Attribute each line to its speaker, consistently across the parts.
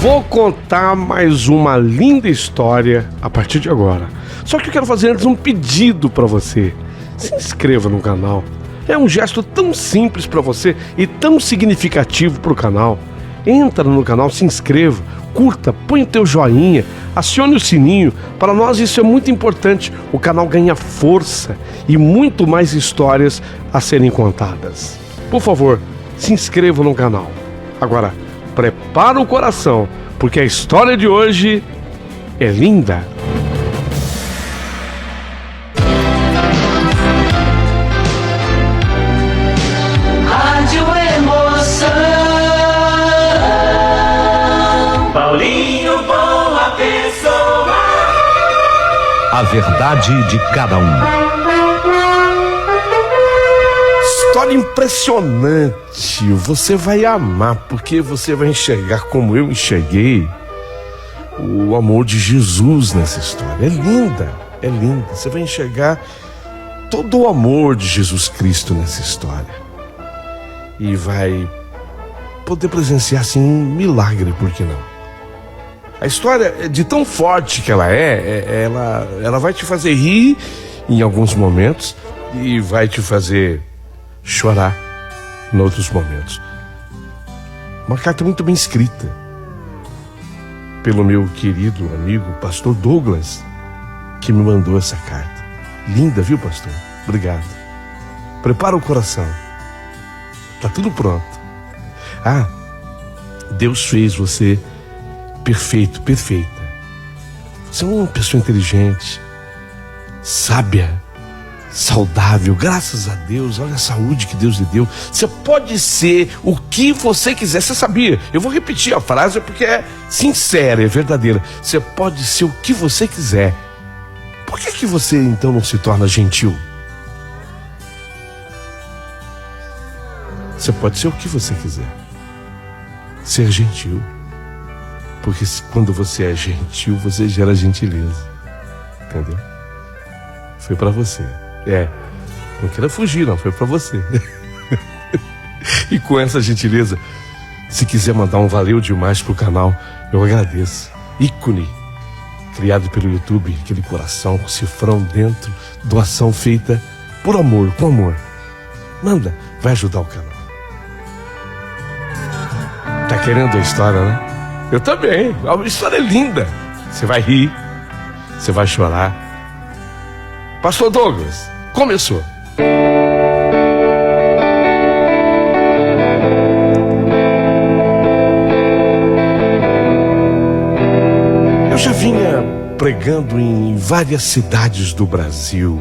Speaker 1: Vou contar mais uma linda história a partir de agora. Só que eu quero fazer antes um pedido para você. Se inscreva no canal. É um gesto tão simples para você e tão significativo para o canal. Entra no canal, se inscreva, curta, põe o teu joinha, acione o sininho. Para nós isso é muito importante. O canal ganha força e muito mais histórias a serem contadas. Por favor, se inscreva no canal. Agora, prepara o coração, porque a história de hoje é linda.
Speaker 2: Rádio Emoção. Paulinho, boa pessoa.
Speaker 3: A verdade de cada um.
Speaker 1: História impressionante. Você vai amar, porque você vai enxergar como eu enxerguei o amor de Jesus nessa história. É linda, é linda. Você vai enxergar todo o amor de Jesus Cristo nessa história. E vai poder presenciar assim um milagre, por que não? A história, de tão forte que ela ela vai te fazer rir em alguns momentos e vai te fazer chorar em outros momentos. Uma carta muito bem escrita pelo meu querido amigo pastor Douglas, que me mandou essa carta. Linda, viu, pastor? Obrigado. Prepara o coração. Tá tudo pronto. Deus fez você perfeito, perfeita. Você é uma pessoa inteligente, sábia, saudável, graças a Deus. Olha a saúde que Deus lhe deu. Você pode ser o que você quiser. Você sabia? Eu vou repetir a frase porque é sincera, é verdadeira. Você pode ser o que você quiser. Por que você então não se torna gentil? Você pode ser o que você quiser. Ser gentil. Porque quando você é gentil, você gera gentileza. Entendeu? Foi pra você. Não queira fugir, não, foi pra você. E com essa gentileza, se quiser mandar um valeu demais pro canal, eu agradeço. Ícone, criado pelo YouTube, aquele coração com cifrão dentro, doação feita por amor, com amor. Manda, vai ajudar o canal. Tá querendo a história, né? Eu também, a história é linda. Você vai rir, você vai chorar. Pastor Douglas, começou. Eu já vinha pregando em várias cidades do Brasil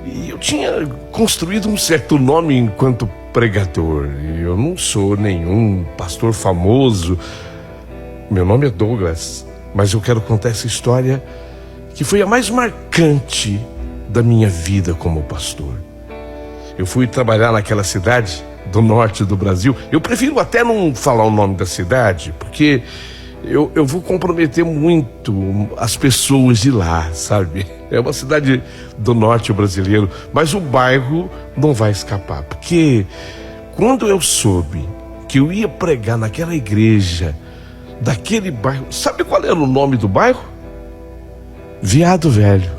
Speaker 1: e eu tinha construído um certo nome enquanto pregador. Eu não sou nenhum pastor famoso. Meu nome é Douglas, mas eu quero contar essa história que foi a mais marcante da minha vida como pastor. Eu fui trabalhar naquela cidade do norte do Brasil. Eu prefiro até não falar o nome da cidade, porque eu vou comprometer muito as pessoas de lá, sabe? É uma cidade do norte brasileiro, mas o bairro não vai escapar, porque quando eu soube que eu ia pregar naquela igreja daquele bairro, sabe qual era o nome do bairro? Viado Velho.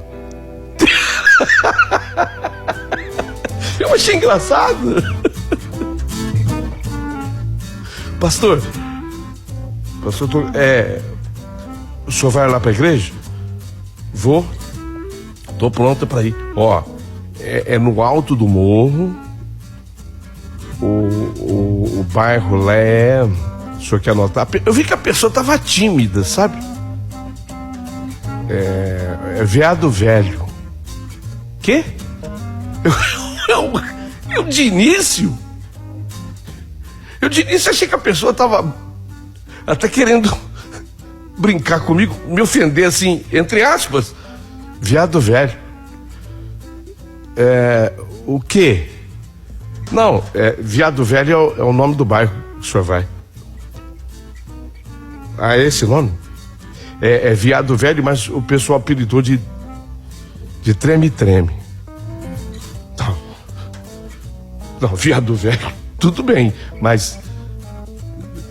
Speaker 1: Eu achei engraçado. Pastor, o senhor vai lá pra igreja? Vou. Tô pronto pra ir. É no alto do morro. O bairro lá o senhor quer anotar? Eu vi que a pessoa tava tímida, sabe? É Viado Velho. Quê? Eu de início achei que a pessoa tava até querendo brincar comigo, me ofender assim, entre aspas. Viado Velho. O quê? Não, Viado Velho é o nome do bairro que o senhor vai. É esse nome? É Viado Velho, mas o pessoal apelidou de Treme-Treme. Não, Viado Velho, tudo bem, mas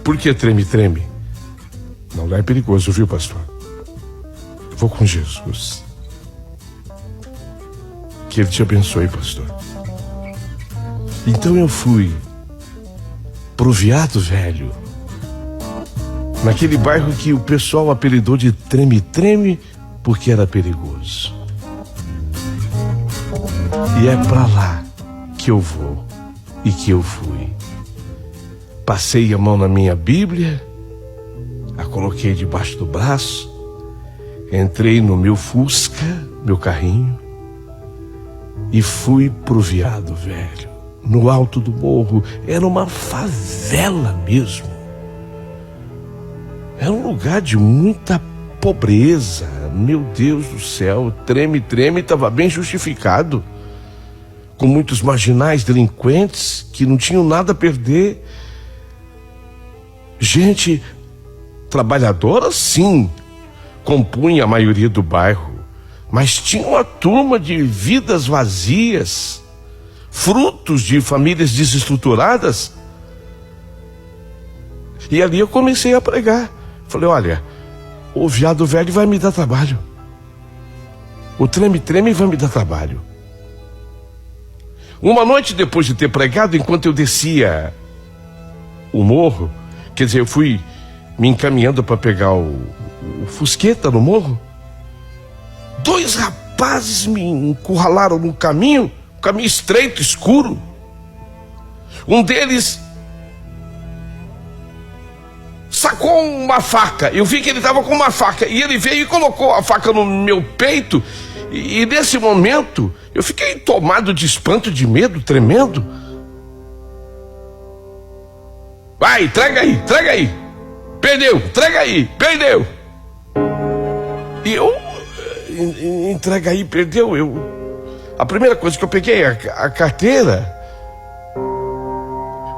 Speaker 1: por que Treme-Treme? Não, lá é perigoso, viu, pastor? Vou com Jesus. Que Ele te abençoe, pastor. Então eu fui pro Viado Velho, naquele bairro que o pessoal apelidou de Treme-Treme porque era perigoso. E é pra lá que eu vou e que eu fui. Passei a mão na minha Bíblia, a coloquei debaixo do braço, entrei no meu Fusca, meu carrinho, e fui pro Viado Velho, no alto do morro. Era uma favela mesmo. Era um lugar de muita pobreza. Meu Deus do céu, Treme-Treme estava bem justificado, com muitos marginais, delinquentes que não tinham nada a perder. Gente trabalhadora, sim, compunha a maioria do bairro, mas tinha uma turma de vidas vazias, frutos de famílias desestruturadas. E ali eu comecei a pregar. Falei, olha, o Viado Velho vai me dar trabalho. O Treme-Treme vai me dar trabalho. Uma noite depois de ter pregado, enquanto eu descia o morro, quer dizer, eu fui me encaminhando para pegar o Fusqueta no morro, 2 rapazes me encurralaram no caminho, um caminho estreito, escuro. Um deles sacou uma faca. Eu vi que ele estava com uma faca e ele veio e colocou a faca no meu peito. E nesse momento eu fiquei tomado de espanto, de medo tremendo. Vai, entrega aí. Perdeu, entrega aí, perdeu. E eu, entrega aí, perdeu. A primeira coisa que eu peguei, a carteira,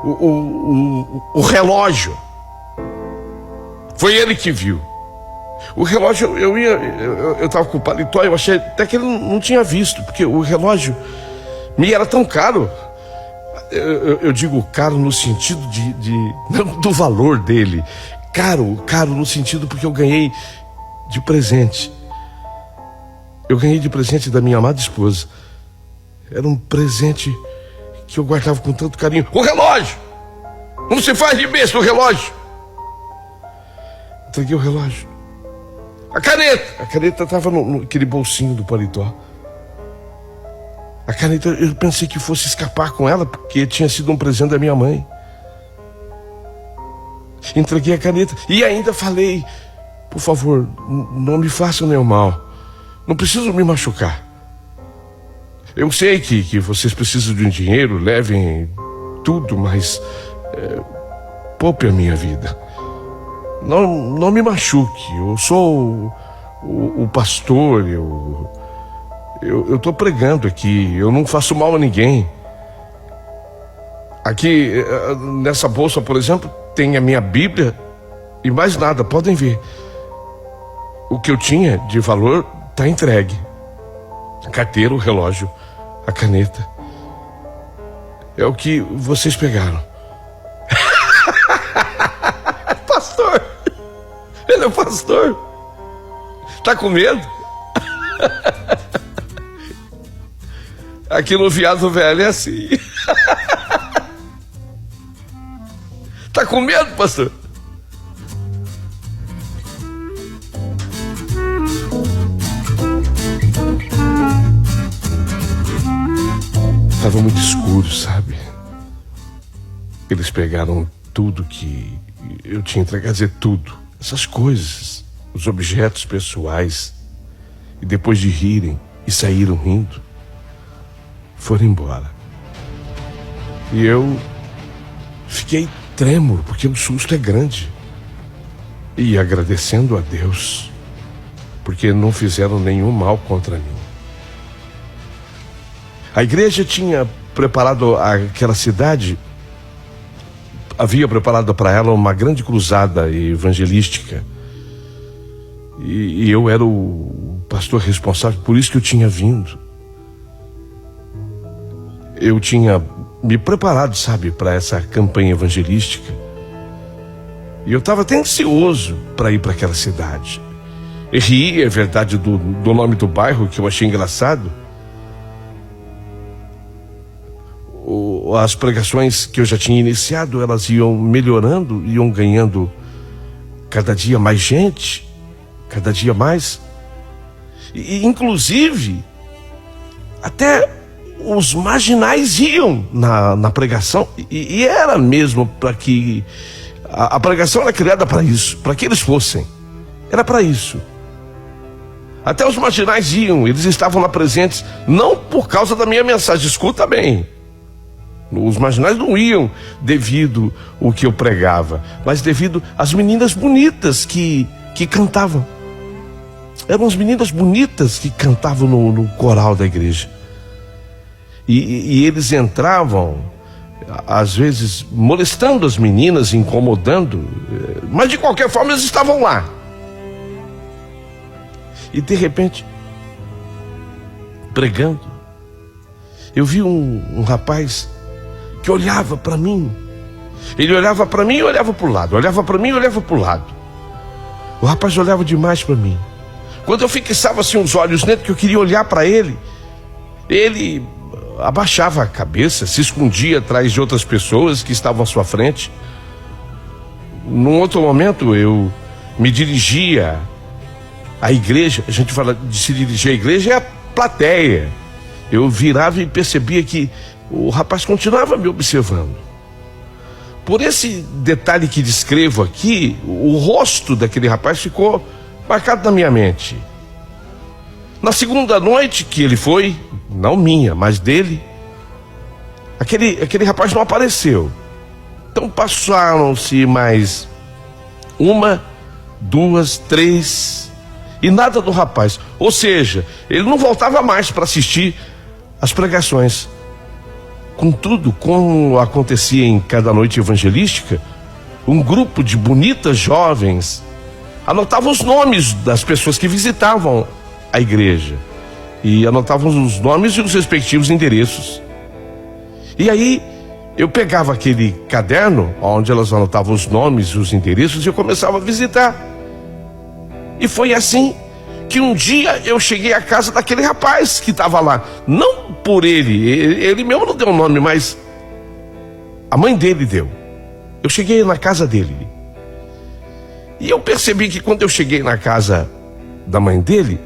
Speaker 1: o relógio. Foi ele que viu. O relógio, eu estava com o paletó, eu achei até que ele não tinha visto, porque o relógio me era tão caro. Eu digo caro no sentido do valor dele. Caro no sentido porque eu ganhei de presente. Eu ganhei de presente da minha amada esposa. Era um presente que eu guardava com tanto carinho. O relógio! Não se faz de besta o relógio! Entreguei o relógio. A caneta estava naquele bolsinho do paletó. A caneta, eu pensei que fosse escapar com ela, porque tinha sido um presente da minha mãe. Entreguei a caneta e ainda falei, por favor, não me façam nenhum mal. Não preciso me machucar. Eu sei que vocês precisam de um dinheiro, levem tudo, mas poupe a minha vida. Não me machuque. Eu sou o pastor, eu estou pregando aqui, eu não faço mal a ninguém. Aqui, nessa bolsa, por exemplo, tem a minha Bíblia e mais nada, podem ver. O que eu tinha de valor está entregue. A carteira, o relógio, a caneta. É o que vocês pegaram. Pastor! Ele é o pastor! Tá com medo? Aqui no Viado Velho é assim. Tá com medo, pastor? Estava muito escuro, sabe? Eles pegaram tudo que eu tinha entregado, quer dizer, tudo. Essas coisas, os objetos pessoais. E depois de rirem e saíram rindo, foram embora. E eu fiquei trêmulo, porque o susto é grande. E agradecendo a Deus, porque não fizeram nenhum mal contra mim. A igreja tinha preparado aquela cidade, havia preparado para ela uma grande cruzada evangelística. E eu era o pastor responsável, por isso que eu tinha vindo. Eu tinha me preparado, sabe, para essa campanha evangelística. E eu estava até ansioso para ir para aquela cidade. Eu ri, é verdade, do nome do bairro, que eu achei engraçado. As pregações que eu já tinha iniciado, elas iam melhorando, iam ganhando cada dia mais gente, cada dia mais. E inclusive, até os marginais iam na pregação, e era mesmo para que a pregação era criada para isso, para que eles fossem. Era para isso. Até os marginais iam, eles estavam lá presentes, não por causa da minha mensagem, escuta bem. Os marginais não iam devido ao que eu pregava, mas devido às meninas bonitas que cantavam. Eram as meninas bonitas que cantavam no coral da igreja. E eles entravam, às vezes, molestando as meninas, incomodando, mas de qualquer forma eles estavam lá. E de repente, pregando, eu vi um rapaz que olhava para mim. Ele olhava para mim e olhava para o lado, olhava para mim e olhava para o lado. O rapaz olhava demais para mim. Quando eu fixava assim os olhos nele, que eu queria olhar para ele, ele abaixava a cabeça, se escondia atrás de outras pessoas que estavam à sua frente. Num outro momento eu me dirigia à igreja. A gente fala de se dirigir à igreja, é a plateia. Eu virava e percebia que o rapaz continuava me observando. Por esse detalhe que descrevo aqui, o rosto daquele rapaz ficou marcado na minha mente. Na segunda noite que ele foi, não minha, mas dele, aquele rapaz não apareceu. Então passaram-se mais 1, 2, 3 e nada do rapaz. Ou seja, ele não voltava mais para assistir as pregações. Contudo, como acontecia em cada noite evangelística, um grupo de bonitas jovens anotava os nomes das pessoas que visitavam a igreja e anotavam os nomes e os respectivos endereços. E aí eu pegava aquele caderno onde elas anotavam os nomes e os endereços e eu começava a visitar. E foi assim que um dia eu cheguei à casa daquele rapaz que estava lá. Não por ele mesmo não deu o nome, mas a mãe dele deu. Eu cheguei na casa dele. E eu percebi que quando eu cheguei na casa da mãe dele,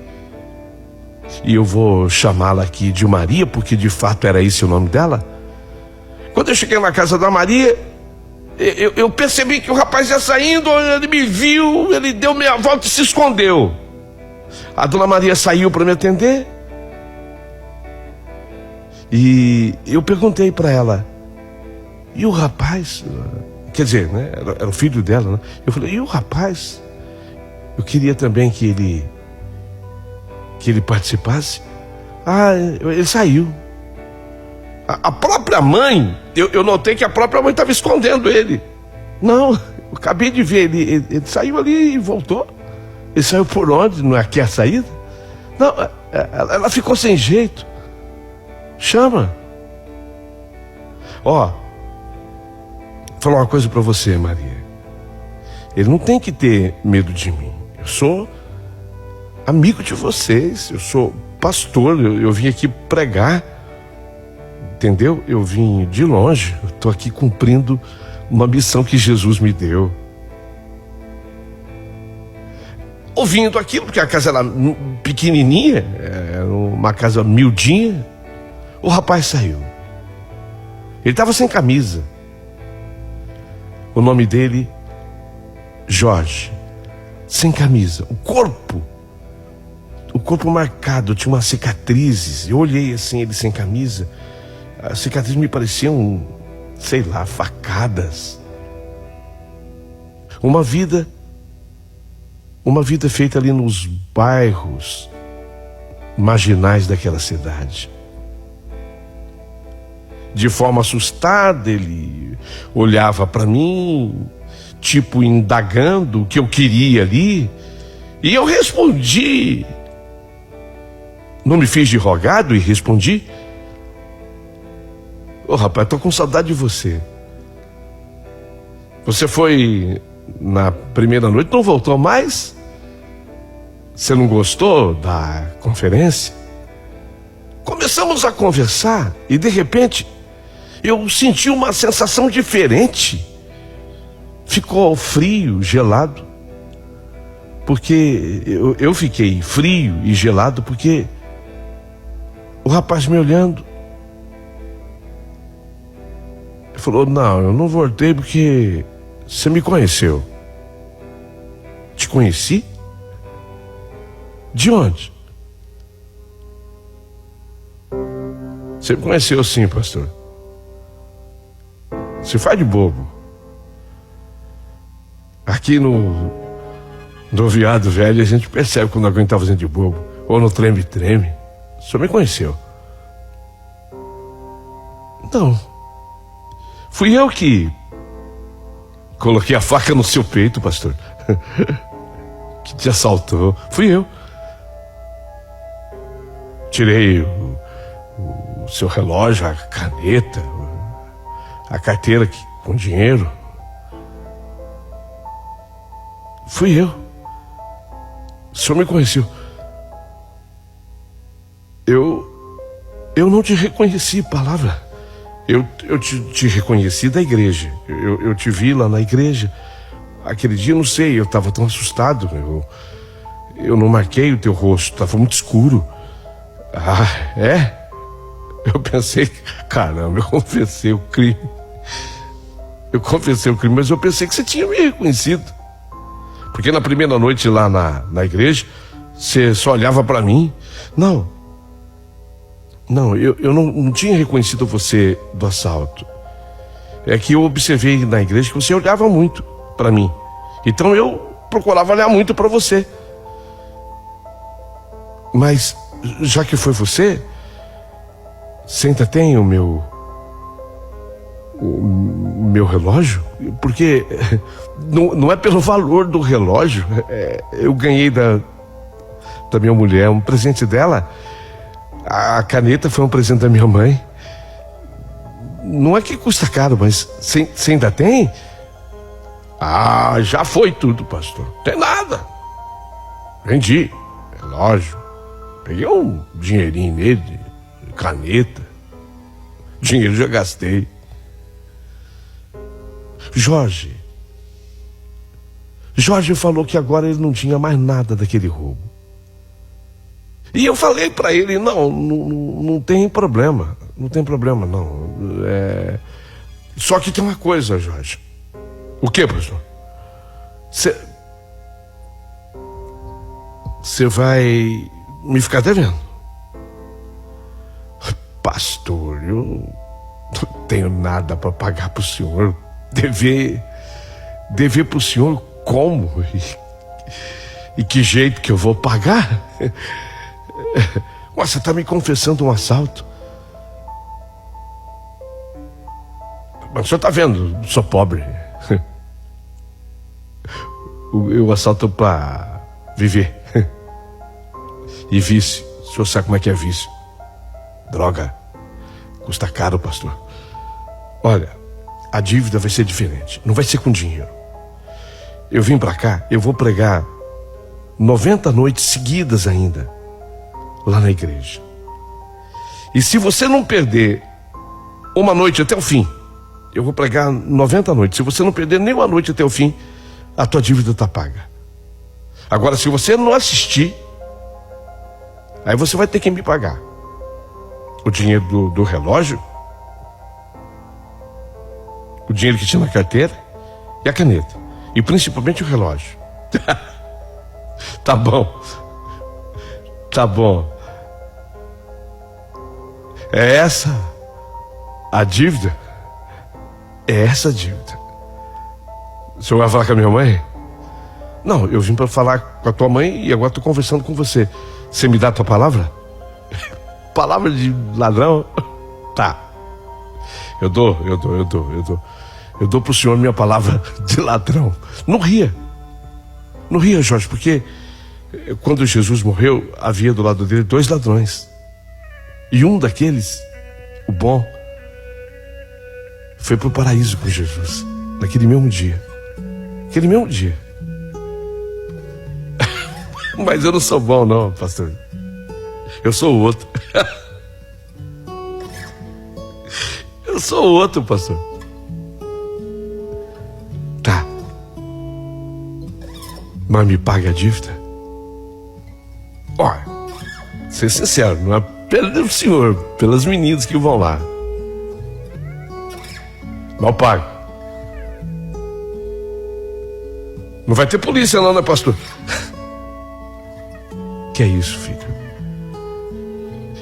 Speaker 1: e eu vou chamá-la aqui de Maria, porque de fato era esse o nome dela. Quando eu cheguei na casa da Maria, eu percebi que o rapaz ia saindo, ele me viu, ele deu meia volta e se escondeu. A dona Maria saiu para me atender. E eu perguntei para ela, e o rapaz? Quer dizer, né, era o filho dela, né? Eu falei, e o rapaz? Eu queria também que ele participasse. Ah, ele saiu. A própria mãe, eu notei que a própria mãe estava escondendo ele. Não, eu acabei de ver, ele saiu ali e voltou. Ele saiu por onde? Não é aqui a saída? Não, ela ficou sem jeito. Chama. Ó, vou falar uma coisa para você, Maria. Ele não tem que ter medo de mim. Eu sou amigo de vocês. Eu sou pastor. Eu vim aqui pregar. Entendeu? Eu vim de longe. Eu estou aqui cumprindo uma missão que Jesus me deu. Ouvindo aquilo, porque a casa era pequenininha, era uma casa miudinha, o rapaz saiu. Ele estava sem camisa. O nome dele, Jorge. Sem camisa. O corpo marcado, tinha umas cicatrizes. Eu olhei assim, ele sem camisa. As cicatrizes me pareciam, sei lá, facadas. Uma vida feita ali nos bairros marginais daquela cidade. De forma assustada, ele olhava para mim, tipo indagando o que eu queria ali, e eu respondi. Não me fiz de rogado e respondi: ô rapaz, tô com saudade de você. Você foi na primeira noite não voltou mais? Você não gostou da conferência? Começamos a conversar e de repente eu senti uma sensação diferente. Ficou frio, gelado. Porque eu fiquei frio e gelado porque o rapaz me olhando. Ele falou: não, eu não voltei porque você me conheceu. Te conheci? De onde? Você me conheceu sim, pastor. Você faz de bobo. Aqui no Viado Velho a gente percebe quando alguém está fazendo de bobo. Ou no treme-treme. O senhor me conheceu. Não. Fui eu que coloquei a faca no seu peito, pastor. Que te assaltou. Fui eu. Tirei o seu relógio, a caneta, a carteira com dinheiro. Fui eu. O senhor me conheceu. Eu não te reconheci, palavra. Eu te reconheci da igreja. Eu te vi lá na igreja. Aquele dia, não sei, eu estava tão assustado. Eu não marquei o teu rosto, estava muito escuro. Ah, é? Eu pensei, caramba, eu confessei o crime. Eu confessei o crime, mas eu pensei que você tinha me reconhecido. Porque na primeira noite lá na igreja, você só olhava para mim. Não, eu não tinha reconhecido você do assalto. É que eu observei na igreja que você olhava muito para mim. Então eu procurava olhar muito para você. Mas, já que foi você ainda tem o meu relógio? Porque não é pelo valor do relógio. Eu ganhei da minha mulher um presente dela. A caneta foi um presente da minha mãe. Não é que custa caro, mas você ainda tem? Ah, já foi tudo, pastor. Não tem nada. Vendi relógio. Peguei um dinheirinho nele, caneta. Dinheiro já gastei. Jorge falou que agora ele não tinha mais nada daquele roubo. E eu falei para ele: não tem problema. Não tem problema, não. Só que tem uma coisa, Jorge. O que, pastor? Você vai me ficar devendo. Pastor, eu não tenho nada para pagar pro senhor. Dever pro senhor como? E que jeito que eu vou pagar? Você está me confessando um assalto? Mas o senhor está vendo, sou pobre. Eu assalto para viver. E vício, o senhor sabe como é que é vício. Droga, custa caro, pastor. Olha, a dívida vai ser diferente, não vai ser com dinheiro. Eu vim para cá, eu vou pregar 90 noites seguidas ainda, lá na igreja. E se você não perder uma noite até o fim, eu vou pregar 90 noites. Se você não perder nem uma noite até o fim, a tua dívida está paga. Agora, se você não assistir, aí você vai ter que me pagar o dinheiro do relógio, o dinheiro que tinha na carteira e a caneta, e principalmente o relógio. Tá bom. É essa a dívida? É essa a dívida. O senhor vai falar com a minha mãe? Não, eu vim para falar com a tua mãe e agora estou conversando com você. Você me dá a tua palavra? Palavra de ladrão? Tá. Eu dou pro senhor minha palavra de ladrão. Não ria, Jorge, porque quando Jesus morreu, havia do lado dele 2 ladrões. E um daqueles, o bom, foi pro paraíso com Jesus, naquele mesmo dia. Aquele mesmo dia. Mas eu não sou bom, não, pastor. Eu sou o outro. Eu sou o outro, pastor. Tá. Mas me paga a dívida? Olha, ser sincero, não é pelo senhor, pelas meninas que vão lá. Mal pago. Não vai ter polícia não, né, pastor? Que é isso, filho?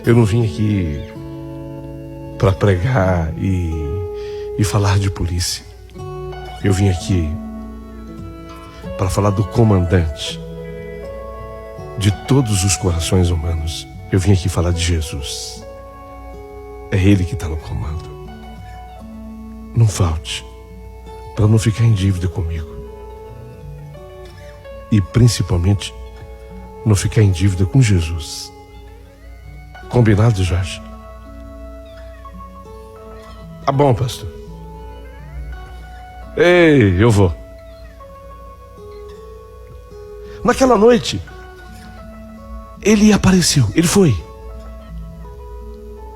Speaker 1: Eu não vim aqui para pregar e falar de polícia. Eu vim aqui para falar do comandante de todos os corações humanos. Eu vim aqui falar de Jesus. É Ele que está no comando. Não falte, para não ficar em dívida comigo. E principalmente, não ficar em dívida com Jesus. Combinado, Jorge? Tá bom, pastor. Ei, eu vou. Naquela noite, ele apareceu, ele foi.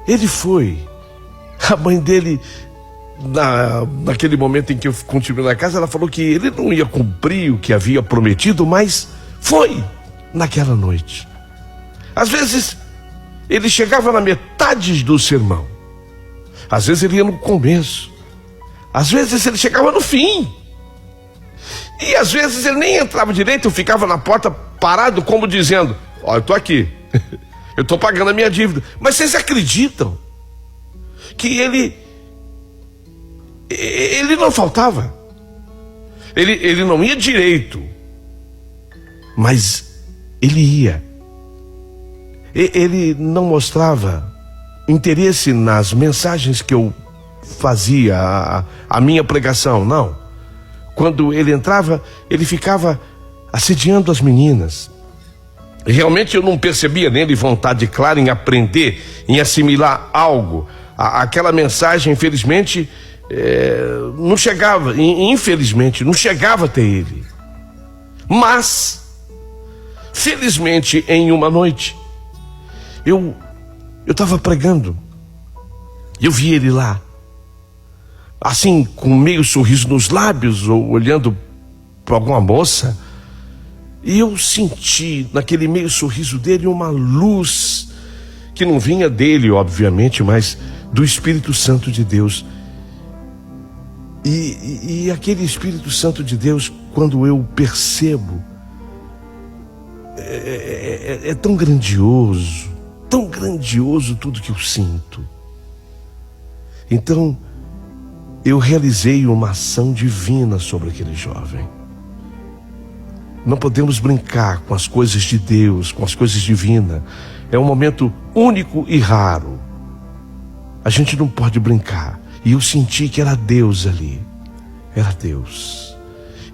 Speaker 1: Ele foi. A mãe dele, naquele momento em que eu continuei na casa, ela falou que ele não ia cumprir o que havia prometido, mas foi naquela noite. Às vezes, ele chegava na metade do sermão. Às vezes ele ia no começo. Às vezes ele chegava no fim. E às vezes ele nem entrava direito, eu ficava na porta parado como dizendo: ó, eu tô aqui. Eu tô pagando a minha dívida. Mas vocês acreditam que ele não faltava? Ele não ia direito, mas ele ia. Ele não mostrava interesse nas mensagens que eu fazia, a minha pregação, não. Quando ele entrava, ele ficava assediando as meninas. Realmente eu não percebia nele vontade clara em aprender, em assimilar algo. Aquela mensagem, infelizmente, não chegava, infelizmente, não chegava até ele. Mas, felizmente, em uma noite, eu estava pregando, eu vi ele lá, assim, com meio sorriso nos lábios, ou olhando para alguma moça, e eu senti naquele meio sorriso dele uma luz, que não vinha dele, obviamente, mas do Espírito Santo de Deus. E aquele Espírito Santo de Deus, quando eu percebo, é tão grandioso tudo que eu sinto. Então, eu realizei uma ação divina sobre aquele jovem. Não podemos brincar com as coisas de Deus, com as coisas divinas. É um momento único e raro. A gente não pode brincar. E eu senti que era Deus ali. Era Deus.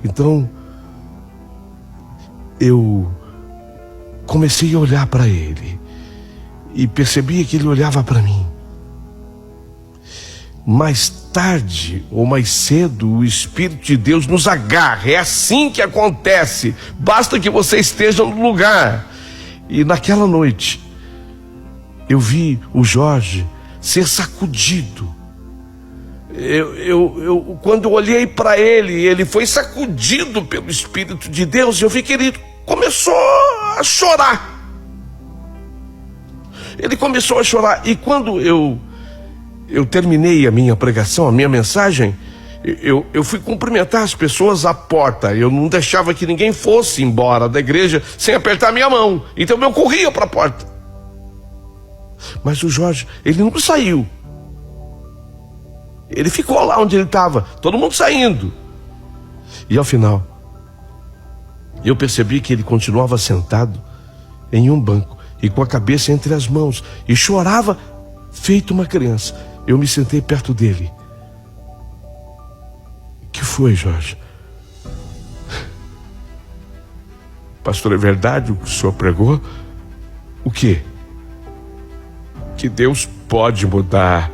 Speaker 1: Então, eu comecei a olhar para ele. E percebia que ele olhava para mim. Mais tarde ou mais cedo, o Espírito de Deus nos agarra. É assim que acontece. Basta que você esteja no lugar. E naquela noite, eu vi o Jorge ser sacudido. Quando eu olhei para ele, ele foi sacudido pelo Espírito de Deus. Eu vi que ele começou a chorar. Ele começou a chorar. E quando eu terminei a minha pregação, a minha mensagem, eu fui cumprimentar as pessoas à porta. Eu não deixava que ninguém fosse embora da igreja sem apertar minha mão. Então eu corria para a porta. Mas o Jorge, ele não saiu. Ele ficou lá onde ele estava, todo mundo saindo. E ao final, eu percebi que ele continuava sentado em um banco e com a cabeça entre as mãos e chorava feito uma criança. Eu me sentei perto dele. O que foi, Jorge? Pastor, é verdade o que o senhor pregou? O quê? Que Deus pode mudar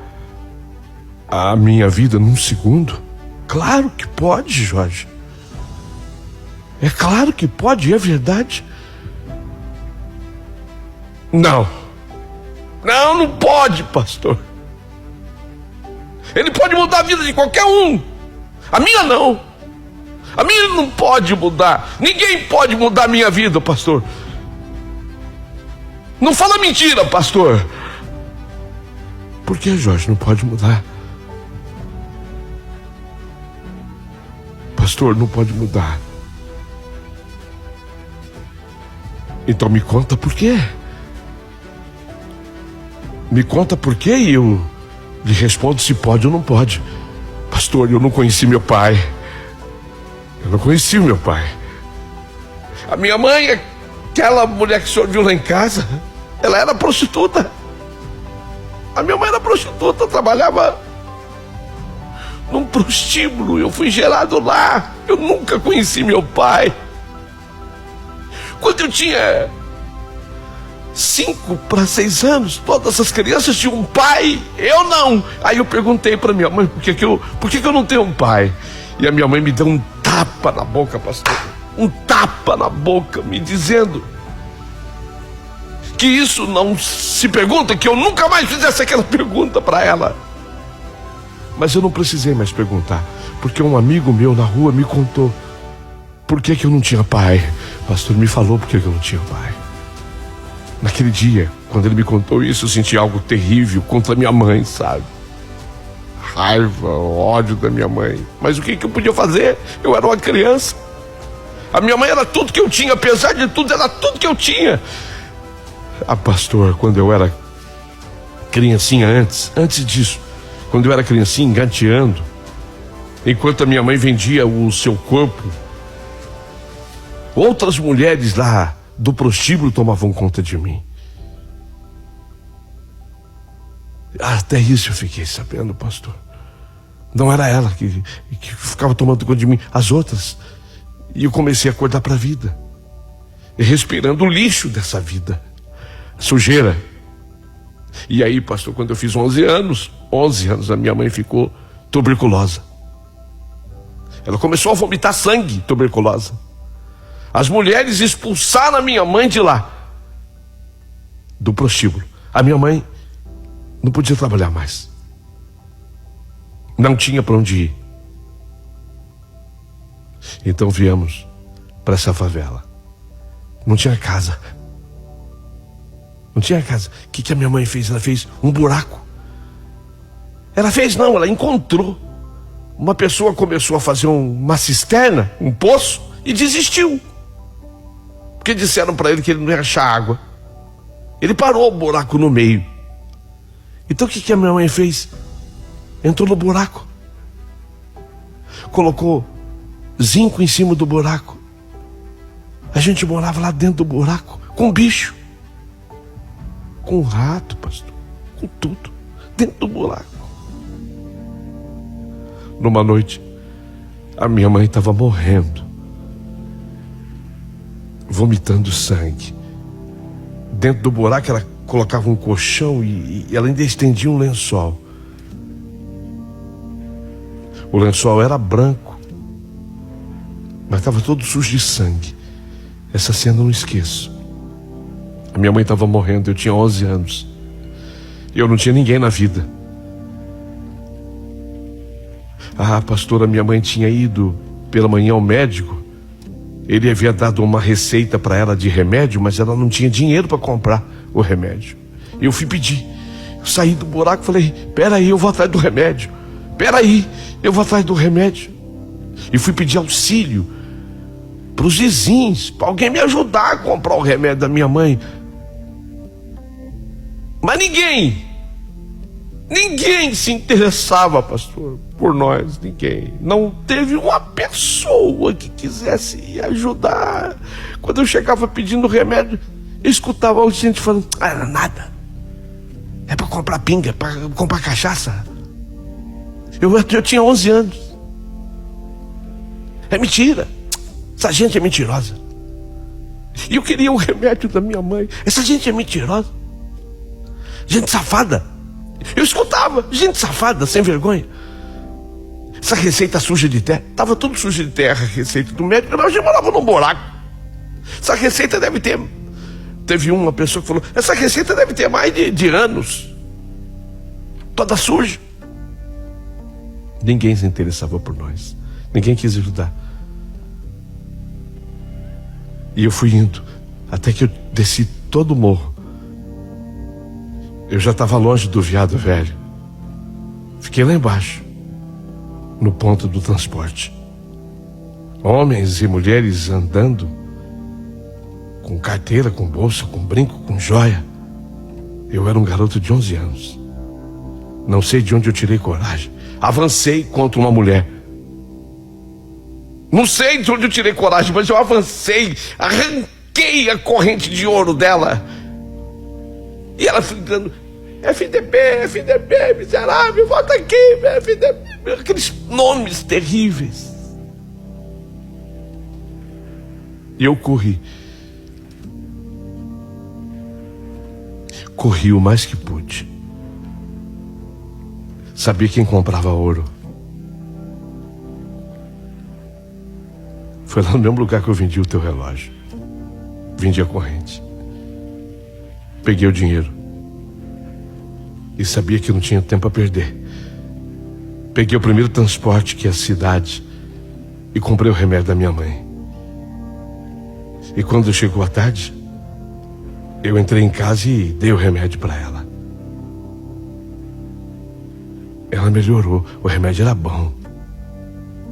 Speaker 1: a minha vida num segundo? Claro que pode, Jorge. É claro que pode, é verdade. Não. Não pode, pastor. Ele pode mudar a vida de qualquer um. A minha não. A minha não pode mudar. Ninguém pode mudar a minha vida, pastor. Não fala mentira, pastor. Por que, Jorge, não pode mudar? Pastor, não pode mudar. Então me conta por quê. Me conta por quê e eu lhe respondo se pode ou não pode. Pastor, eu não conheci meu pai. Eu não conheci meu pai. A minha mãe, aquela mulher que o senhor viu lá em casa, ela era prostituta. A minha mãe era prostituta, trabalhava num prostíbulo. Eu fui gerado lá. Eu nunca conheci meu pai. Quando eu tinha 5 para 6 anos, todas as crianças tinham um pai, eu não. Aí eu perguntei para minha mãe por que eu não tenho um pai. E a minha mãe me deu um tapa na boca, pastor. Um tapa na boca, me dizendo que isso não se pergunta, que eu nunca mais fizesse aquela pergunta para ela. Mas eu não precisei mais perguntar, porque um amigo meu na rua me contou por que eu não tinha pai. Pastor, me falou por que eu não tinha pai. Naquele dia, quando ele me contou isso, eu senti algo terrível contra minha mãe, sabe? Raiva, ódio da minha mãe. Mas o que eu podia fazer? Eu era uma criança. A minha mãe era tudo que eu tinha, apesar de tudo, era tudo que eu tinha. Ah, pastor, quando eu era criancinha, antes disso, quando eu era criancinha, engateando, enquanto a minha mãe vendia o seu corpo, outras mulheres lá do prostíbulo tomavam conta de mim. Até isso eu fiquei sabendo, pastor. Não era ela que ficava tomando conta de mim, as outras. E eu comecei a acordar para a vida, respirando o lixo dessa vida, sujeira. E aí, pastor, quando eu fiz 11 anos, a minha mãe ficou tuberculosa. Ela começou a vomitar sangue, tuberculosa. As mulheres expulsaram a minha mãe de lá, do prostíbulo. A minha mãe não podia trabalhar mais. Não tinha para onde ir. Então viemos para essa favela. Não tinha casa. Não tinha casa. O que a minha mãe fez? Ela fez um buraco. Ela encontrou. Uma pessoa começou a fazer uma cisterna, um poço, e desistiu. Porque disseram para ele que ele não ia achar água. Ele parou o buraco no meio. Então o que a minha mãe fez? Entrou no buraco. Colocou zinco em cima do buraco. A gente morava lá dentro do buraco, com bicho. Com rato, pastor. Com tudo. Dentro do buraco. Numa noite, a minha mãe estava morrendo, vomitando sangue. Dentro do buraco ela colocava um colchão e ela ainda estendia um lençol. O lençol era branco, mas estava todo sujo de sangue. Essa cena eu não esqueço. A minha mãe estava morrendo, eu tinha 11 anos. E eu não tinha ninguém na vida. Ah, pastora, minha mãe tinha ido pela manhã ao médico. Ele havia dado uma receita para ela de remédio, mas ela não tinha dinheiro para comprar o remédio. Eu fui pedir. Eu saí do buraco e falei: peraí, eu vou atrás do remédio. Peraí, eu vou atrás do remédio. E fui pedir auxílio para os vizinhos, para alguém me ajudar a comprar o remédio da minha mãe. Mas ninguém se interessava, pastor, por nós, ninguém. Não teve uma pessoa que quisesse ajudar. Quando eu chegava pedindo remédio, eu escutava a gente falando: era nada. É para comprar pinga, é para comprar cachaça. Eu tinha 11 anos. É mentira. Essa gente é mentirosa. E eu queria o remédio da minha mãe. Essa gente é mentirosa. Gente safada. Eu escutava: gente safada, sem vergonha. Essa receita suja de terra. Tava tudo sujo de terra a receita do médico. Mas eu morava num buraco. Essa receita deve ter... Teve uma pessoa que falou, essa receita deve ter mais de anos. Toda suja. Ninguém se interessava por nós. Ninguém quis ajudar. E eu fui indo, até que eu desci todo o morro. Eu já estava longe do Viado Velho. Fiquei lá embaixo, no ponto do transporte. Homens e mulheres andando, com carteira, com bolsa, com brinco, com joia. Eu era um garoto de 11 anos. Não sei de onde eu tirei coragem. Avancei contra uma mulher. Não sei de onde eu tirei coragem, mas eu avancei, arranquei a corrente de ouro dela. E ela gritando, FDP, FDP, miserável, volta aqui, FDP. Aqueles nomes terríveis. E eu corri. Corri o mais que pude. Sabia quem comprava ouro. Foi lá no mesmo lugar que eu vendi o teu relógio. Vendi a corrente. Peguei o dinheiro. E sabia que não tinha tempo a perder. Peguei o primeiro transporte, que é a cidade, e comprei o remédio da minha mãe. E quando chegou a tarde, eu entrei em casa e dei o remédio para ela. Ela melhorou, o remédio era bom.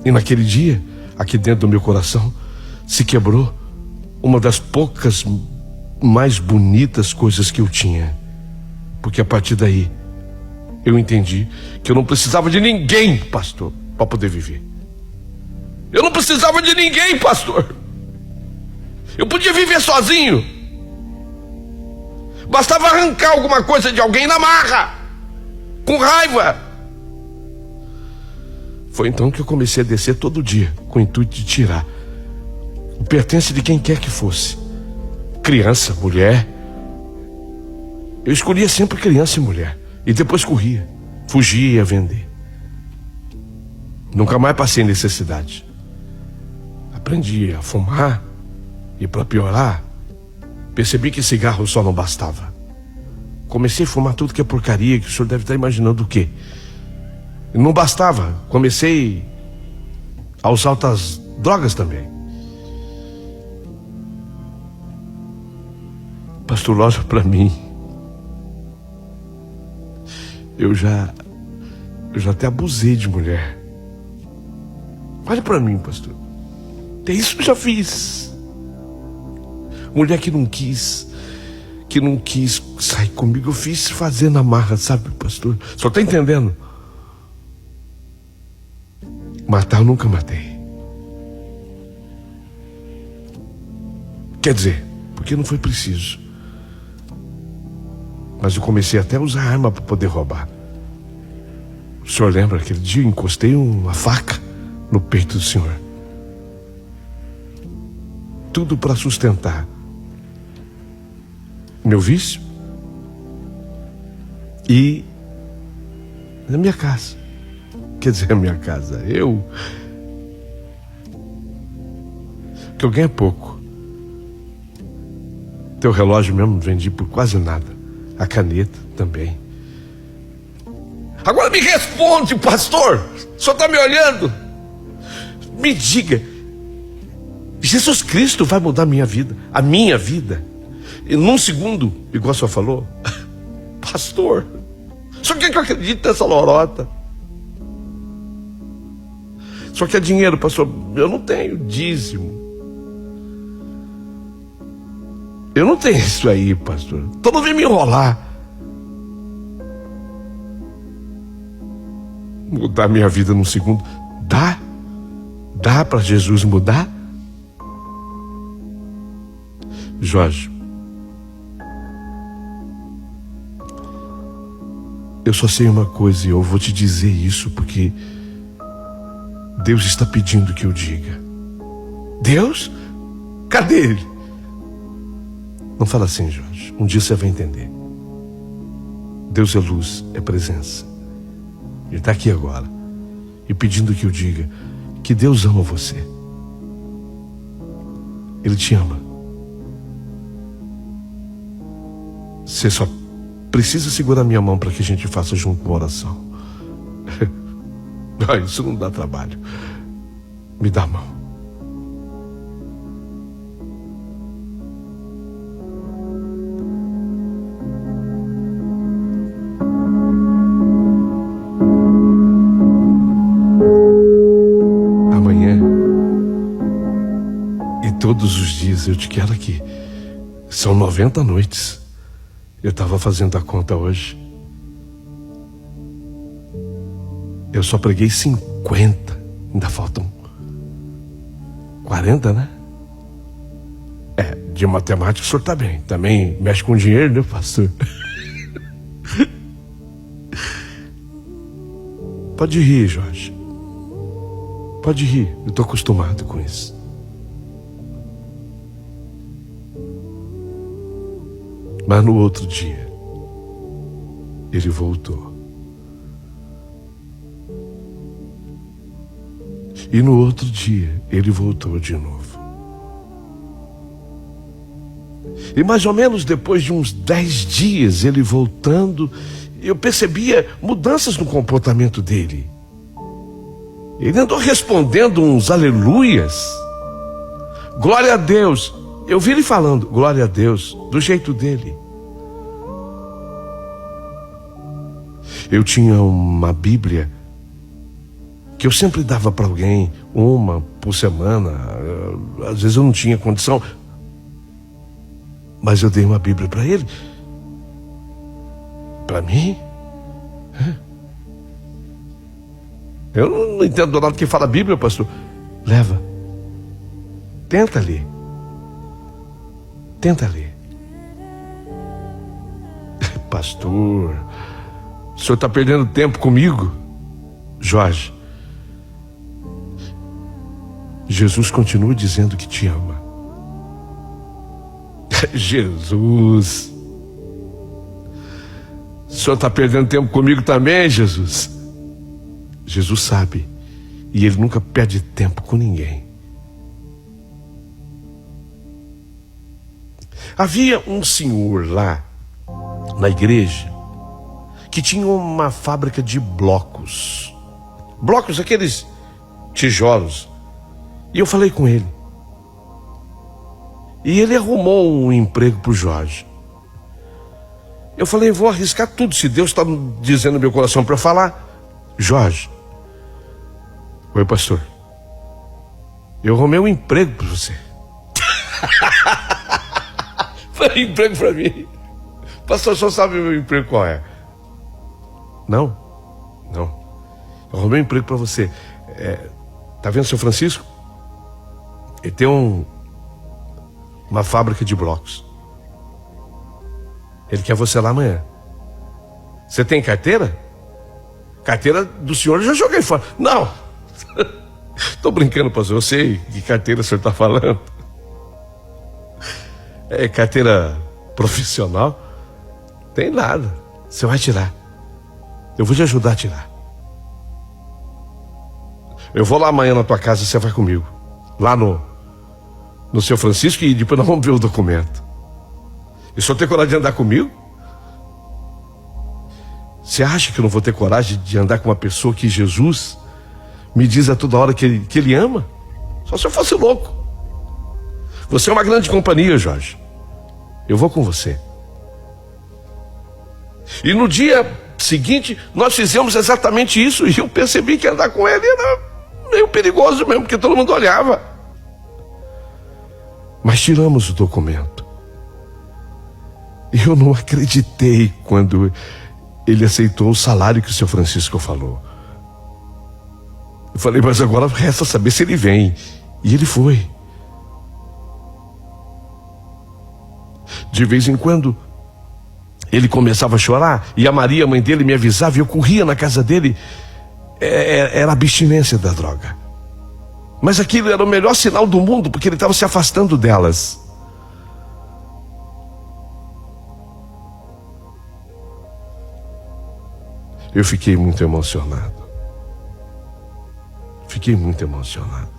Speaker 1: E naquele dia, aqui dentro do meu coração, se quebrou uma das poucas mais bonitas coisas que eu tinha. Porque a partir daí, eu entendi que eu não precisava de ninguém, pastor, para poder viver. Eu não precisava de ninguém, pastor. Eu podia viver sozinho. Bastava arrancar alguma coisa de alguém na marra, com raiva. Foi então que eu comecei a descer todo dia, com o intuito de tirar o pertence de quem quer que fosse. Criança, mulher. Eu escolhia sempre criança e mulher. E depois corria, fugia e ia vender. Nunca mais passei necessidade. Aprendi a fumar. E para piorar, percebi que cigarro só não bastava. Comecei a fumar tudo que é porcaria, que o senhor deve estar imaginando o quê? E não bastava, comecei a usar outras drogas também. Pastor, olha para mim. Eu já até abusei de mulher. Olha para mim, pastor. Até isso eu já fiz. Mulher que não quis sair comigo, eu fiz fazer na marra, sabe, pastor? Só tá entendendo? Matar eu nunca matei. Quer dizer, porque não foi preciso. Mas eu comecei até a usar arma para poder roubar. O senhor lembra aquele dia eu encostei uma faca no peito do senhor? Tudo para sustentar meu vício e na minha casa. Quer dizer, a minha casa, que eu ganho pouco. Teu relógio mesmo vendi por quase nada. A caneta também. Agora me responde, pastor. Só está me olhando. Me diga, Jesus Cristo vai mudar minha vida, a minha vida, e num segundo, igual a senhora falou? Pastor, só quer que eu acredite nessa lorota? Só quer dinheiro, pastor? Eu não tenho dízimo. Eu não tenho isso aí, pastor. Então não vem me enrolar. Mudar minha vida num segundo. Dá para Jesus mudar? Jorge, eu só sei uma coisa e eu vou te dizer isso porque Deus está pedindo que eu diga. Deus? Cadê Ele? Não fala assim, Jorge. Um dia você vai entender. Deus é luz, é presença. Ele está aqui agora. e pedindo que eu diga que Deus ama você. Ele te ama. Você só precisa segurar minha mão para que a gente faça junto uma oração. Isso não dá trabalho. Me dá a mão. Amanhã e todos os dias eu te quero aqui. São 90 noites. Eu estava fazendo a conta hoje. Eu só preguei 50. Ainda faltam 40, né? De matemática o senhor tá bem. Também mexe com dinheiro, né, pastor? Pode rir, Jorge. Pode rir. Eu tô acostumado com isso. Mas no outro dia, ele voltou. E no outro dia, ele voltou de novo. E mais ou menos depois de uns 10 dias, ele voltando, eu percebia mudanças no comportamento dele. Ele andou respondendo uns aleluias. Glória a Deus. Eu vi ele falando, glória a Deus, do jeito dele. Eu tinha uma Bíblia que eu sempre dava para alguém, uma por semana. Às vezes eu não tinha condição, mas eu dei uma Bíblia para ele. Para mim? Eu não entendo nada que fala Bíblia, pastor. Leva. Tenta ler. Tenta ler. Pastor, o senhor está perdendo tempo comigo? Jorge, Jesus continua dizendo que te ama. Jesus, o senhor está perdendo tempo comigo também, Jesus? Jesus sabe, e ele nunca perde tempo com ninguém. Havia um senhor lá na igreja que tinha uma fábrica de blocos. Blocos, aqueles tijolos. E eu falei com ele. E ele arrumou um emprego para o Jorge. Eu falei, vou arriscar tudo, se Deus está dizendo no meu coração para eu falar. Jorge. Oi, pastor. Eu arrumei um emprego para você. Foi um emprego para mim. Pastor, o senhor sabe o meu emprego qual é? Não. Eu arrumei um emprego para você. Tá vendo, seu Francisco? Ele tem uma fábrica de blocos. Ele quer você lá amanhã. Você tem carteira? Carteira do senhor eu já joguei fora. Não. Tô brincando, pastor. Eu sei que carteira o senhor está falando. É carteira profissional? Tem nada. Você vai tirar. Eu vou te ajudar a tirar. Eu vou lá amanhã na tua casa e você vai comigo. Lá no seu Francisco, e depois nós vamos ver o documento. E o senhor tem coragem de andar comigo? Você acha que eu não vou ter coragem de andar com uma pessoa que Jesus me diz a toda hora que ele ama? Só se eu fosse louco. Você é uma grande companhia, Jorge. Eu vou com você. E no dia seguinte, nós fizemos exatamente isso. E eu percebi que andar com ele era meio perigoso mesmo, porque todo mundo olhava. Mas tiramos o documento. E eu não acreditei quando ele aceitou o salário que o seu Francisco falou. Eu falei, mas agora resta saber se ele vem. E ele foi. De vez em quando, ele começava a chorar, e a Maria, mãe dele, me avisava, e eu corria na casa dele. Era abstinência da droga. Mas aquilo era o melhor sinal do mundo, porque ele estava se afastando delas. Eu fiquei muito emocionado. Fiquei muito emocionado.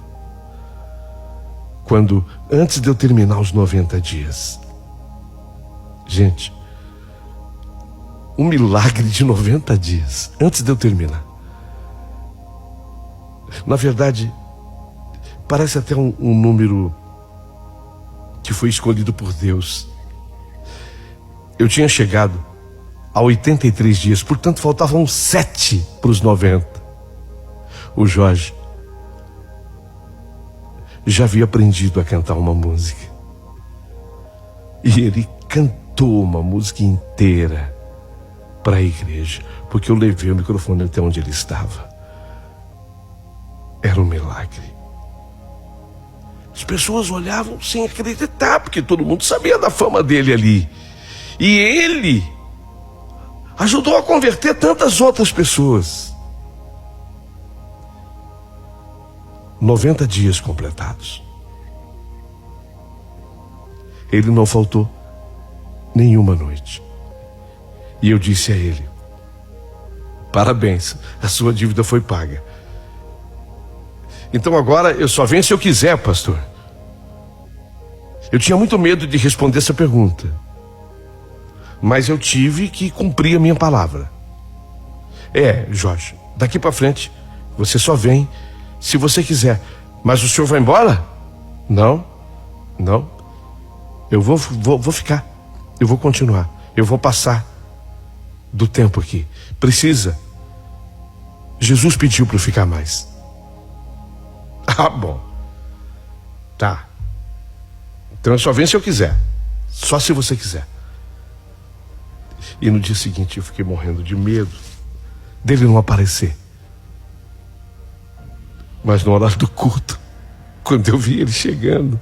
Speaker 1: Quando, antes de eu terminar os 90 dias, gente, um milagre de 90 dias, antes de eu terminar. Na verdade, parece até um número que foi escolhido por Deus. Eu tinha chegado a 83 dias, portanto faltavam 7 para os 90. O Jorge já havia aprendido a cantar uma música. E ele cantou uma música inteira para a igreja, porque eu levei o microfone até onde ele estava. Era um milagre. As pessoas olhavam sem acreditar, porque todo mundo sabia da fama dele ali. E ele ajudou a converter tantas outras pessoas. 90 dias completados. Ele não faltou nenhuma noite. E eu disse a ele: parabéns, a sua dívida foi paga. Então agora eu só venho se eu quiser, pastor. Eu tinha muito medo de responder essa pergunta, mas eu tive que cumprir a minha palavra. Jorge, daqui para frente você só vem se você quiser. Mas o senhor vai embora? Não. Eu vou ficar. Eu vou continuar. Eu vou passar do tempo aqui. Precisa. Jesus pediu para eu ficar mais. Ah, bom. Tá. Então eu só venho se eu quiser. Só se você quiser. E no dia seguinte eu fiquei morrendo de medo dele não aparecer. Mas no horário do culto, quando eu vi ele chegando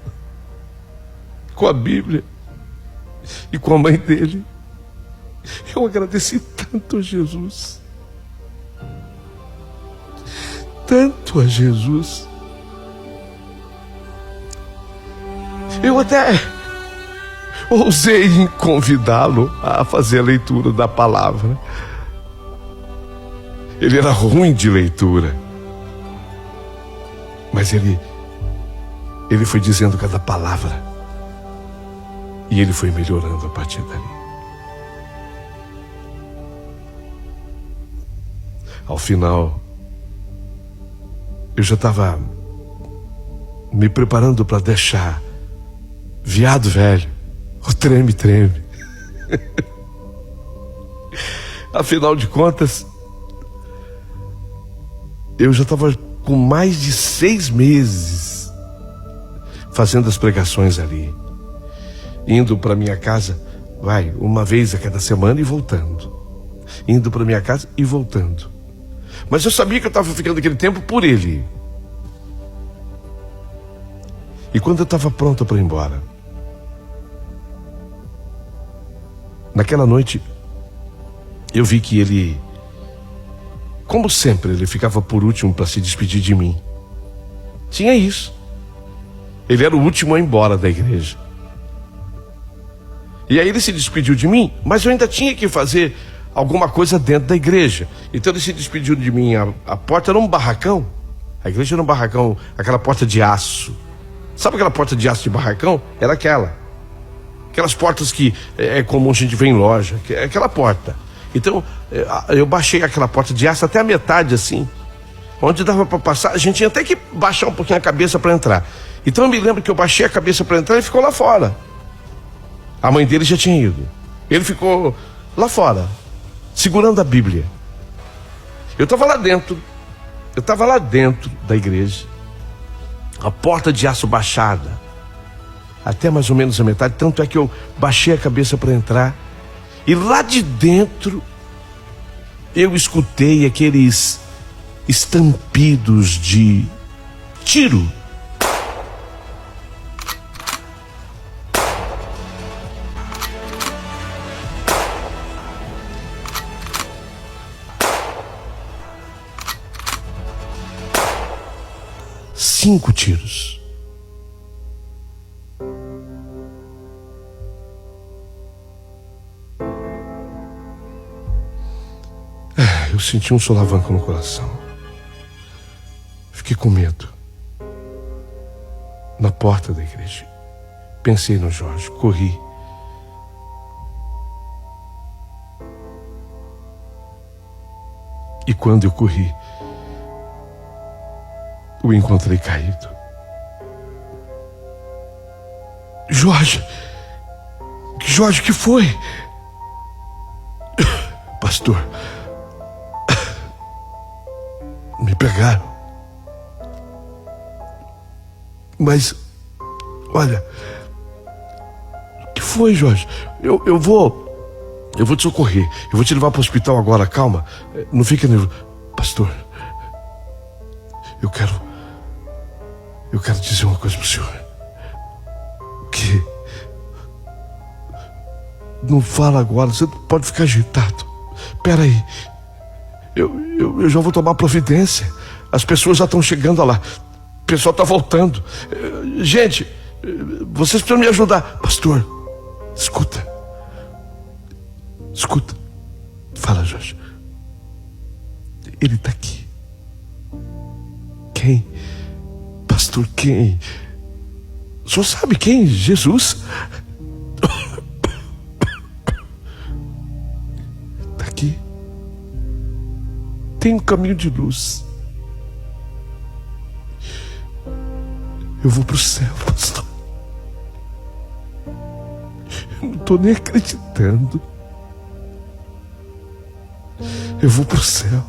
Speaker 1: com a Bíblia e com a mãe dele, eu agradeci tanto a Jesus. Tanto a Jesus. Eu até ousei em convidá-lo a fazer a leitura da palavra. Ele era ruim de leitura, mas ele foi dizendo cada palavra e ele foi melhorando a partir dali. Ao final, eu já estava me preparando para deixar viado velho, o treme-treme. Afinal de contas, eu já estava com mais de 6 meses fazendo as pregações ali, indo para minha casa, uma vez a cada semana e voltando, indo para minha casa e voltando. Mas eu sabia que eu estava ficando aquele tempo por ele. E quando eu estava pronto para ir embora, naquela noite, eu vi que ele, como sempre, ele ficava por último para se despedir de mim. Tinha isso. Ele era o último a ir embora da igreja. E aí ele se despediu de mim, mas eu ainda tinha que fazer alguma coisa dentro da igreja. Então ele se despediu de mim. A porta era um barracão. A igreja era um barracão, aquela porta de aço. Sabe aquela porta de aço de barracão? Era aquelas portas que é comum a gente ver em loja, aquela porta. Então eu baixei aquela porta de aço até a metade assim, onde dava para passar. A gente tinha até que baixar um pouquinho a cabeça para entrar. Então eu me lembro que eu baixei a cabeça para entrar e ficou lá fora. A mãe dele já tinha ido. Ele ficou lá fora, segurando a Bíblia. Eu estava lá dentro da igreja, a porta de aço baixada até mais ou menos a metade. Tanto é que eu baixei a cabeça para entrar, e lá de dentro eu escutei aqueles estampidos de tiro. Cinco tiros. Eu senti um solavanco no coração. Fiquei fiquei com medo. Na porta da igreja. Pensei no Jorge, corri. E quando eu corri, o encontrei caído. Jorge, o que foi? Pastor, me pegaram. Mas, olha, o que foi, Jorge? Eu vou te socorrer. Eu vou te levar para o hospital agora, calma. Não fica nervoso. Pastor, eu quero dizer uma coisa para o senhor. Que não fala agora, você pode ficar agitado. Espera aí. Eu já vou tomar providência. As pessoas já estão chegando lá. O pessoal está voltando. Gente, vocês precisam me ajudar. Pastor, escuta. Fala, Jorge. Ele está aqui. Quem? Pastor, quem? O senhor sabe quem? Jesus? Está aqui. Tem um caminho de luz. Eu vou para o céu, pastor. Eu não estou nem acreditando. Eu vou para o céu.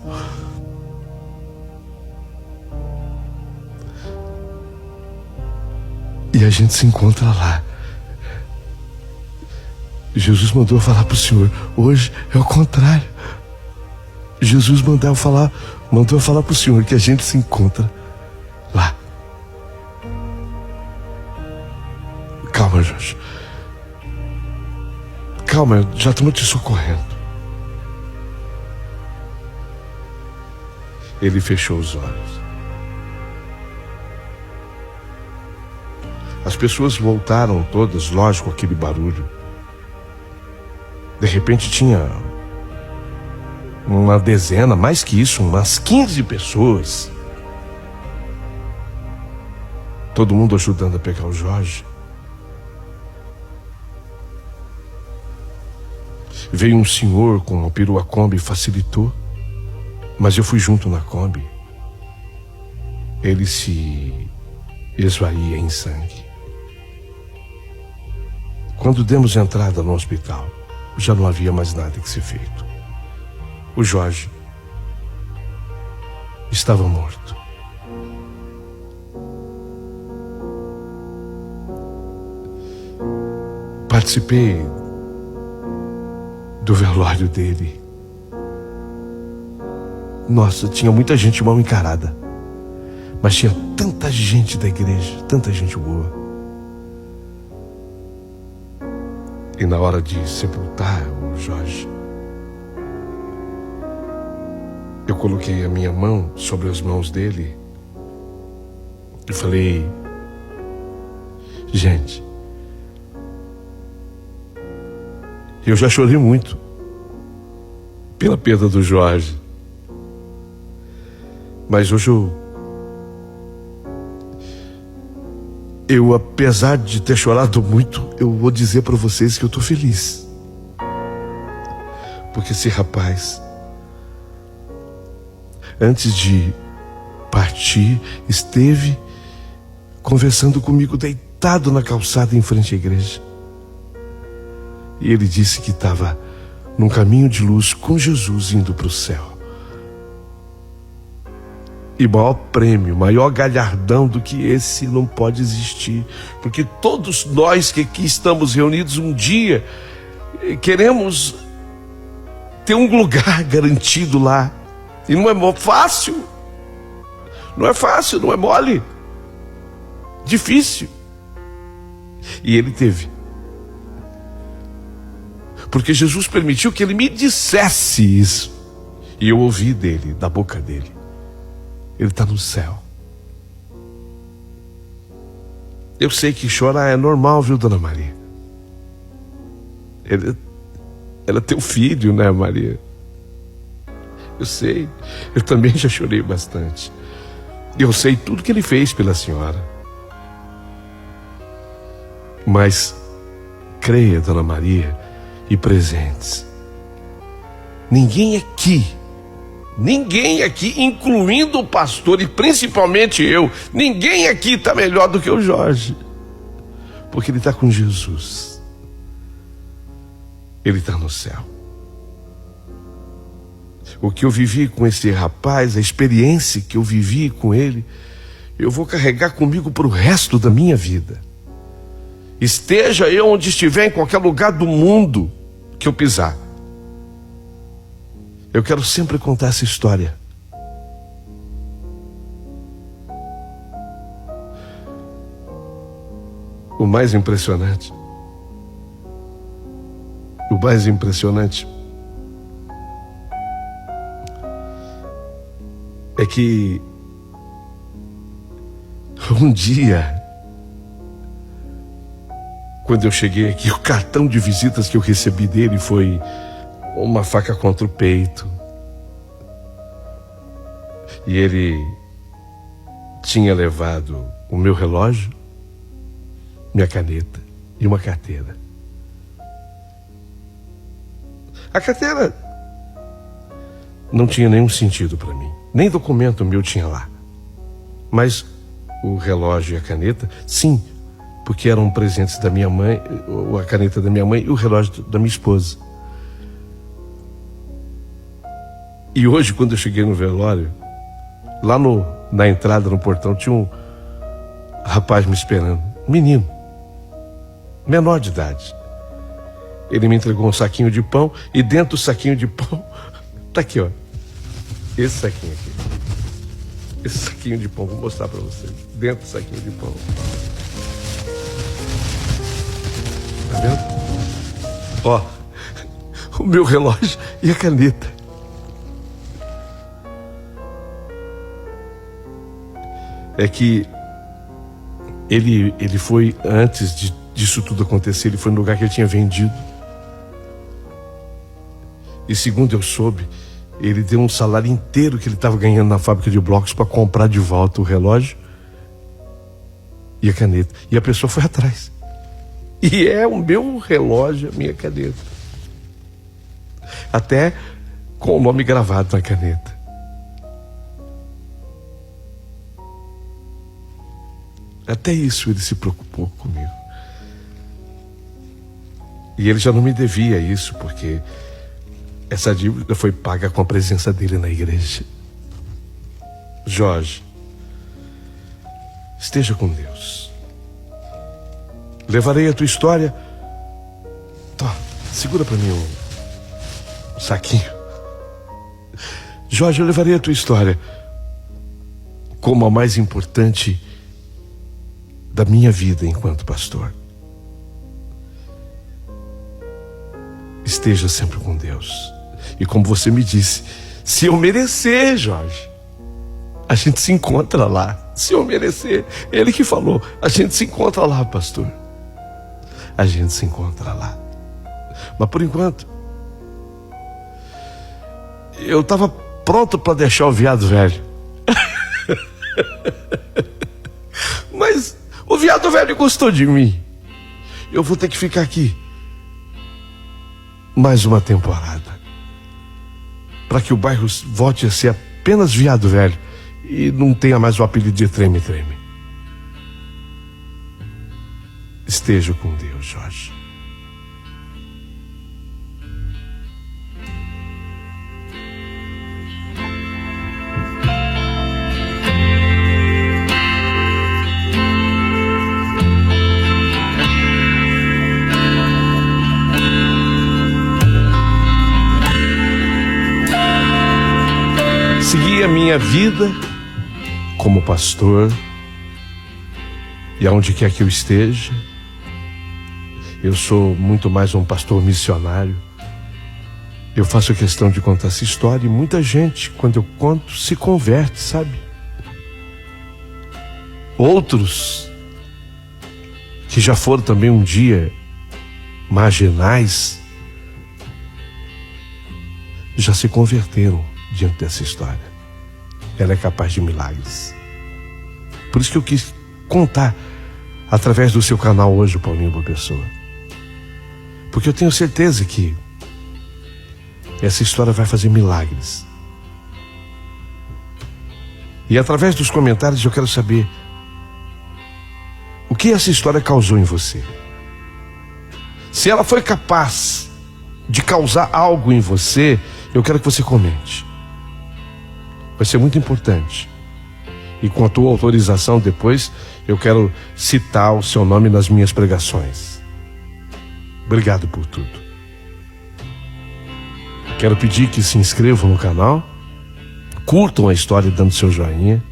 Speaker 1: E a gente se encontra lá. Jesus mandou eu falar para o senhor. Hoje é o contrário. Jesus mandou eu falar para o senhor que a gente se encontra lá. Calma, Jorge. Calma, já estamos te socorrendo. Ele fechou os olhos. As pessoas voltaram todas, lógico, aquele barulho. De repente tinha uma dezena, mais que isso, umas 15 pessoas. Todo mundo ajudando a pegar o Jorge. Veio um senhor com uma perua Kombi e facilitou. Mas eu fui junto na Kombi. Ele se esvaía em sangue. Quando demos entrada no hospital, já não havia mais nada que ser feito. O Jorge estava morto. Participei do velório dele. Nossa, tinha muita gente mal encarada. Mas tinha tanta gente da igreja, tanta gente boa. E na hora de sepultar o Jorge, eu coloquei a minha mão sobre as mãos dele e falei: gente, eu já chorei muito pela perda do Jorge. Mas hoje eu, apesar de ter chorado muito, eu vou dizer para vocês que eu estou feliz. Porque esse rapaz, antes de partir, esteve conversando comigo deitado na calçada em frente à igreja. E ele disse que estava num caminho de luz com Jesus indo para o céu. E maior prêmio, maior galhardão do que esse não pode existir. Porque todos nós que aqui estamos reunidos um dia queremos ter um lugar garantido lá. E não é fácil. Não é fácil, não é mole. Difícil. E ele teve. Porque Jesus permitiu que ele me dissesse isso. E eu ouvi dele, da boca dele. Ele está no céu. Eu sei que chorar é normal, viu, dona Maria? Ela é teu filho, né, Maria? Eu sei. Eu também já chorei bastante. Eu sei tudo que ele fez pela senhora. Mas creia, Dona Maria, e presentes. Ninguém aqui, incluindo o pastor e principalmente eu, ninguém aqui está melhor do que o Jorge. Porque ele está com Jesus. Ele está no céu. O que eu vivi com esse rapaz, a experiência que eu vivi com ele, eu vou carregar comigo para o resto da minha vida. Esteja eu onde estiver, em qualquer lugar do mundo que eu pisar. Eu quero sempre contar essa história. O mais impressionante é que um dia, quando eu cheguei aqui, o cartão de visitas que eu recebi dele foi uma faca contra o peito. E ele tinha levado o meu relógio, minha caneta e uma carteira. A carteira não tinha nenhum sentido para mim. Nem documento meu tinha lá. Mas o relógio e a caneta, sim, porque eram presentes da minha mãe, a caneta da minha mãe e o relógio da minha esposa. E hoje, quando eu cheguei no velório, lá na entrada, no portão, tinha um rapaz me esperando. Menino, menor de idade. Ele me entregou um saquinho de pão e dentro do saquinho de pão, tá aqui, ó. Esse saquinho aqui. Esse saquinho de pão, vou mostrar pra vocês. Dentro do saquinho de pão. Tá vendo? Ó, o meu relógio e a caneta. É que ele foi, antes disso tudo acontecer, ele foi no lugar que ele tinha vendido. E segundo eu soube, ele deu um salário inteiro que ele estava ganhando na fábrica de blocos para comprar de volta o relógio e a caneta. E a pessoa foi atrás. E é o meu relógio, a minha caneta. Até com o nome gravado na caneta. Até isso ele se preocupou comigo. E ele já não me devia isso, porque essa dívida foi paga com a presença dele na igreja. Jorge, esteja com Deus. Levarei a tua história. Tó, segura para mim um saquinho. Jorge, eu levarei a tua história como a mais importante da minha vida enquanto pastor. Esteja sempre com Deus. E como você me disse, se eu merecer, Jorge, a gente se encontra lá. Se eu merecer, ele que falou, a gente se encontra lá, pastor. A gente se encontra lá. Mas por enquanto, eu estava pronto para deixar o viado velho. Mas o viado velho gostou de mim. Eu vou ter que ficar aqui mais uma temporada, para que o bairro volte a ser apenas Viado Velho e não tenha mais o apelido de Treme-Treme. Esteja com Deus, Jorge. Segui a minha vida como pastor, e aonde quer que eu esteja, eu sou muito mais um pastor missionário. Eu faço questão de contar essa história e muita gente, quando eu conto, se converte, sabe? Outros que já foram também um dia marginais já se converteram diante dessa história. Ela é capaz de milagres. Por isso que eu quis contar através do seu canal hoje, Paulinho Boa Pessoa. Porque eu tenho certeza que essa história vai fazer milagres. E através dos comentários eu quero saber o que essa história causou em você. Se ela foi capaz de causar algo em você, eu quero que você comente. Vai ser muito importante. E com a tua autorização depois, eu quero citar o seu nome nas minhas pregações. Obrigado por tudo. Quero pedir que se inscrevam no canal, curtam a história dando seu joinha.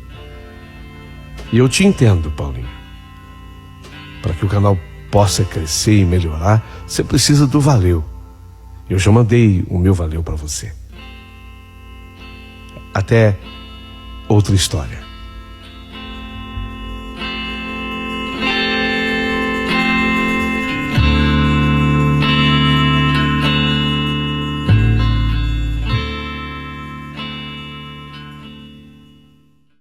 Speaker 1: E eu te entendo, Paulinho. Para que o canal possa crescer e melhorar, você precisa do valeu. Eu já mandei o meu valeu para você. Até outra história.